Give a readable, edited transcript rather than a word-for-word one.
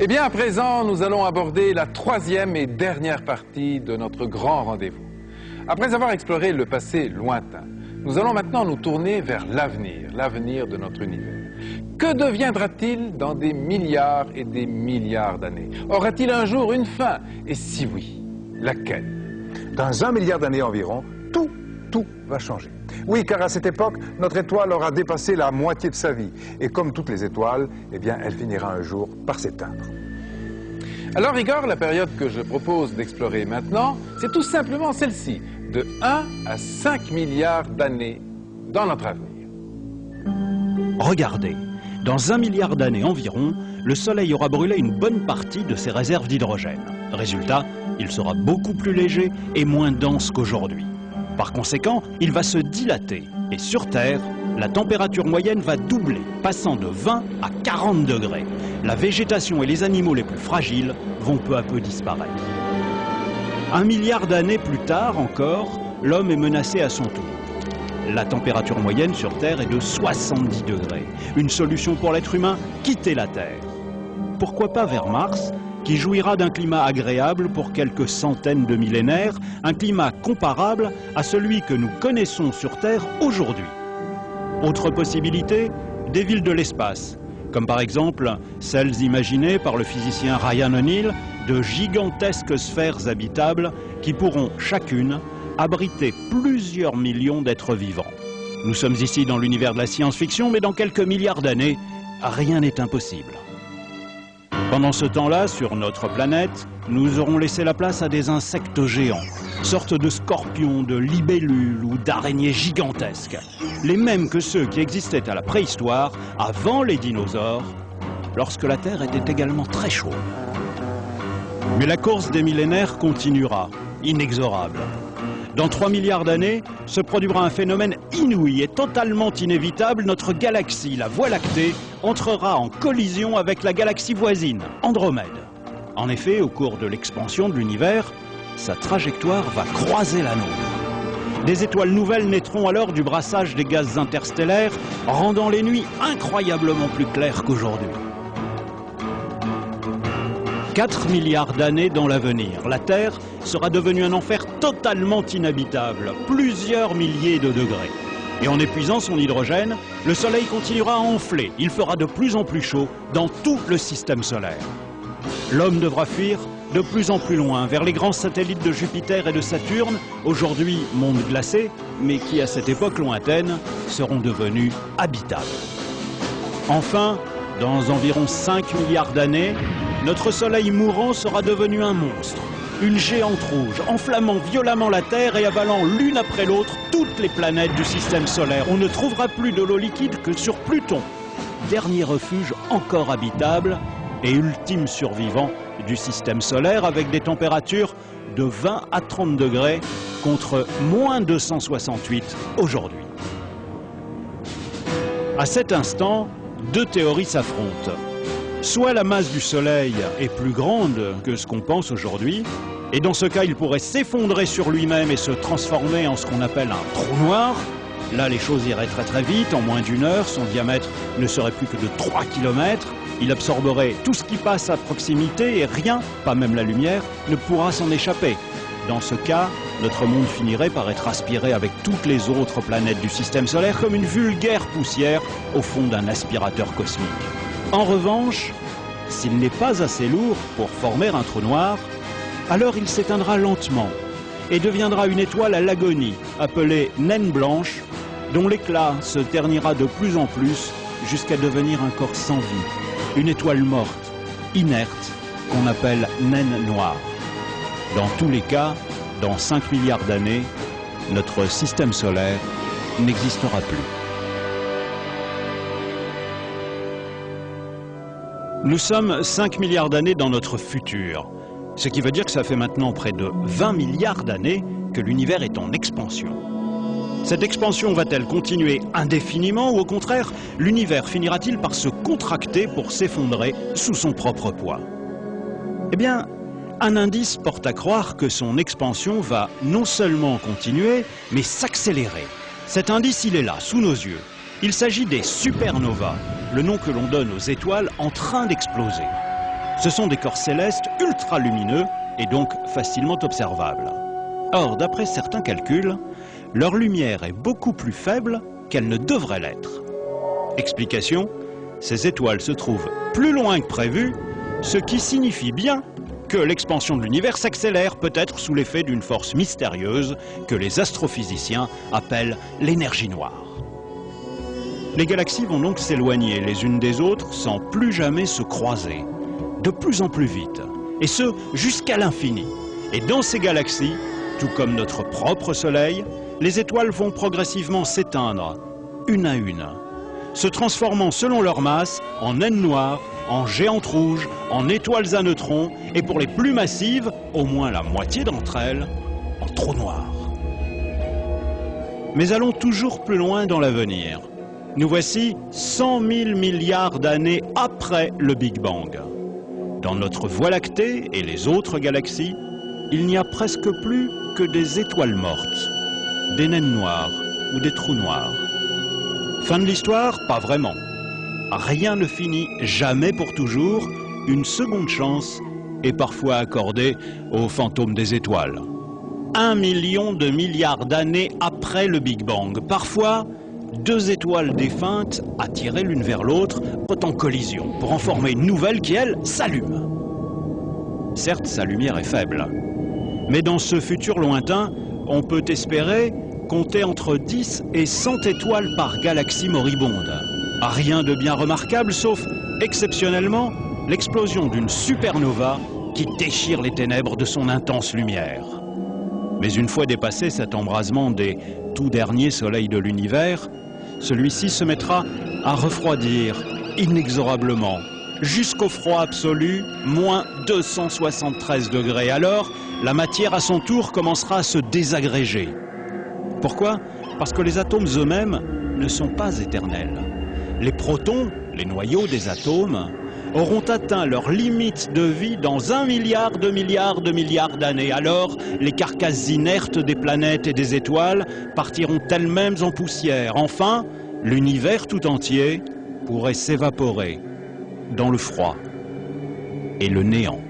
Eh bien, à présent, nous allons aborder la troisième et dernière partie de notre grand rendez-vous. Après avoir exploré le passé lointain, nous allons maintenant nous tourner vers l'avenir, l'avenir de notre univers. Que deviendra-t-il dans des milliards et des milliards d'années? Aura-t-il un jour une fin? Et si oui, laquelle? Dans 1 milliard d'années environ, tout va changer. Oui, car à cette époque, notre étoile aura dépassé la moitié de sa vie. Et comme toutes les étoiles, eh bien, elle finira un jour par s'éteindre. Alors, Igor, la période que je propose d'explorer maintenant, c'est tout simplement celle-ci, de 1 à 5 milliards d'années dans notre avenir. Regardez, dans 1 milliard d'années environ, le Soleil aura brûlé une bonne partie de ses réserves d'hydrogène. Résultat, il sera beaucoup plus léger et moins dense qu'aujourd'hui. Par conséquent, il va se dilater et sur Terre, la température moyenne va doubler, passant de 20 à 40 degrés. La végétation et les animaux les plus fragiles vont peu à peu disparaître. 1 milliard d'années plus tard encore, l'homme est menacé à son tour. La température moyenne sur Terre est de 70 degrés. Une solution pour l'être humain, quitter la Terre. Pourquoi pas vers Mars, qui jouira d'un climat agréable pour quelques centaines de millénaires, un climat comparable à celui que nous connaissons sur Terre aujourd'hui. Autre possibilité, des villes de l'espace, comme par exemple celles imaginées par le physicien Ryan O'Neill, de gigantesques sphères habitables qui pourront chacune abriter plusieurs millions d'êtres vivants. Nous sommes ici dans l'univers de la science-fiction, mais dans quelques milliards d'années, rien n'est impossible. Pendant ce temps-là, sur notre planète, nous aurons laissé la place à des insectes géants, sortes de scorpions, de libellules ou d'araignées gigantesques, les mêmes que ceux qui existaient à la préhistoire, avant les dinosaures, lorsque la Terre était également très chaude. Mais la course des millénaires continuera, inexorable. Dans 3 milliards d'années, se produira un phénomène inouï et totalement inévitable. Notre galaxie, la Voie lactée, entrera en collision avec la galaxie voisine, Andromède. En effet, au cours de l'expansion de l'univers, sa trajectoire va croiser la nôtre. Des étoiles nouvelles naîtront alors du brassage des gaz interstellaires, rendant les nuits incroyablement plus claires qu'aujourd'hui. 4 milliards d'années dans l'avenir, la Terre sera devenue un enfer totalement inhabitable, plusieurs milliers de degrés. Et en épuisant son hydrogène, le Soleil continuera à enfler. Il fera de plus en plus chaud dans tout le système solaire. L'homme devra fuir de plus en plus loin, vers les grands satellites de Jupiter et de Saturne, aujourd'hui mondes glacés, mais qui à cette époque lointaine seront devenus habitables. Enfin, dans environ 5 milliards d'années, notre Soleil mourant sera devenu un monstre, une géante rouge, enflammant violemment la Terre et avalant l'une après l'autre toutes les planètes du système solaire. On ne trouvera plus de l'eau liquide que sur Pluton, dernier refuge encore habitable et ultime survivant du système solaire, avec des températures de 20 à 30 degrés contre moins 268 aujourd'hui. À cet instant, deux théories s'affrontent. Soit la masse du Soleil est plus grande que ce qu'on pense aujourd'hui, et dans ce cas, il pourrait s'effondrer sur lui-même et se transformer en ce qu'on appelle un trou noir. Là, les choses iraient très vite, en moins d'1 heure, son diamètre ne serait plus que de 3 km. Il absorberait tout ce qui passe à proximité et rien, pas même la lumière, ne pourra s'en échapper. Dans ce cas, notre monde finirait par être aspiré avec toutes les autres planètes du système solaire comme une vulgaire poussière au fond d'un aspirateur cosmique. En revanche, s'il n'est pas assez lourd pour former un trou noir, alors il s'éteindra lentement et deviendra une étoile à l'agonie, appelée naine blanche, dont l'éclat se ternira de plus en plus jusqu'à devenir un corps sans vie, une étoile morte, inerte, qu'on appelle naine noire. Dans tous les cas, dans 5 milliards d'années, notre système solaire n'existera plus. Nous sommes 5 milliards d'années dans notre futur, ce qui veut dire que ça fait maintenant près de 20 milliards d'années que l'univers est en expansion. Cette expansion va-t-elle continuer indéfiniment ou au contraire, l'univers finira-t-il par se contracter pour s'effondrer sous son propre poids? Eh bien, un indice porte à croire que son expansion va non seulement continuer, mais s'accélérer. Cet indice, il est là, sous nos yeux. Il s'agit des supernovas, le nom que l'on donne aux étoiles en train d'exploser. Ce sont des corps célestes ultra lumineux et donc facilement observables. Or, d'après certains calculs, leur lumière est beaucoup plus faible qu'elle ne devrait l'être. Explication, ces étoiles se trouvent plus loin que prévu, ce qui signifie bien que l'expansion de l'univers s'accélère peut-être sous l'effet d'une force mystérieuse que les astrophysiciens appellent l'énergie noire. Les galaxies vont donc s'éloigner les unes des autres sans plus jamais se croiser, de plus en plus vite, et ce jusqu'à l'infini. Et dans ces galaxies, tout comme notre propre Soleil, les étoiles vont progressivement s'éteindre, une à une, se transformant selon leur masse en naines noires, en géantes rouges, en étoiles à neutrons, et pour les plus massives, au moins la moitié d'entre elles, en trous noirs. Mais allons toujours plus loin dans l'avenir. Nous voici 100 000 milliards d'années après le Big Bang. Dans notre Voie lactée et les autres galaxies, il n'y a presque plus que des étoiles mortes, des naines noires ou des trous noirs. Fin de l'histoire? Pas vraiment. Rien ne finit jamais pour toujours. Une seconde chance est parfois accordée aux fantômes des étoiles. 1 million de milliards d'années après le Big Bang. Parfois, deux étoiles défuntes, attirées l'une vers l'autre, sont en collision pour en former une nouvelle qui, elle, s'allume. Certes, sa lumière est faible. Mais dans ce futur lointain, on peut espérer compter entre 10 et 100 étoiles par galaxie moribonde. Rien de bien remarquable, sauf, exceptionnellement, l'explosion d'une supernova qui déchire les ténèbres de son intense lumière. Mais une fois dépassé cet embrasement des tout derniers soleils de l'univers, celui-ci se mettra à refroidir inexorablement, jusqu'au froid absolu, moins 273 degrés. Alors, la matière à son tour commencera à se désagréger. Pourquoi? Parce que les atomes eux-mêmes ne sont pas éternels. Les protons, les noyaux des atomes, auront atteint leur limite de vie dans 1 milliard de milliards de milliards d'années. Alors, les carcasses inertes des planètes et des étoiles partiront elles-mêmes en poussière. Enfin, l'univers tout entier pourrait s'évaporer dans le froid et le néant.